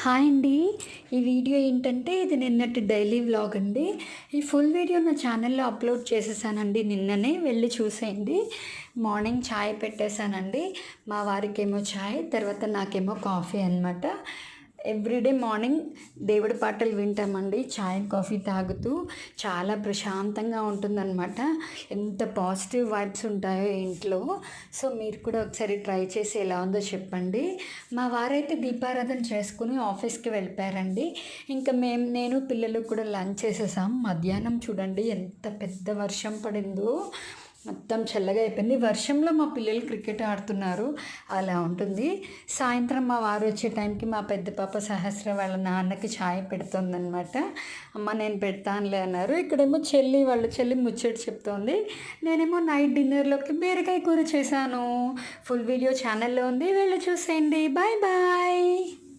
Hi అండి. ఈ video ఏంటంటే ఇది నిన్నటి డైలీ వ్లాగ్ అండి. ఈ ఫుల్ వీడియో నా ఛానల్లో అప్లోడ్ చేసేసానండి నిన్ననే, వెళ్ళి చూసేయండి. మార్నింగ్ ఛాయ్ పెట్టేశానండి. మా వారికేమో ఛాయ్, తర్వాత నాకేమో కాఫీ అనమాట. ఎవ్రీడే మార్నింగ్ దేవుడి పాటలు వింటామండి ఛాయ్ కాఫీ తాగుతూ. చాలా ప్రశాంతంగా ఉంటుందన్నమాట. ఎంత పాజిటివ్ వైబ్స్ ఉంటాయో ఇంట్లో. సో మీరు కూడా ఒకసారి ట్రై చేసి ఎలా ఉందో చెప్పండి. మా వారైతే దీపారాధన చేసుకుని ఆఫీస్కి వెళ్ళిపోయారండి. ఇంకా నేను పిల్లలు కూడా లంచ్ చేసేసాం. మధ్యాహ్నం చూడండి ఎంత పెద్ద వర్షం పడిందో, మొత్తం చల్లగా అయిపోయింది. వర్షంలో మా పిల్లలు క్రికెట్ ఆడుతున్నారు, అలా ఉంటుంది. సాయంత్రం మా వారు వచ్చే టైంకి మా పెద్ద పాప సహస్ర వాళ్ళ నాన్నకి ఛాయ్ పెడుతుందనమాట. అమ్మ నేను పెడతానులే అన్నారు. ఇక్కడేమో చెల్లి ముచ్చట చెప్తోంది. నేనేమో నైట్ డిన్నర్లోకి బీరకాయ కూర చేశాను. ఫుల్ వీడియో ఛానల్లో ఉంది, వెళ్ళి చూసేయండి. Bye bye.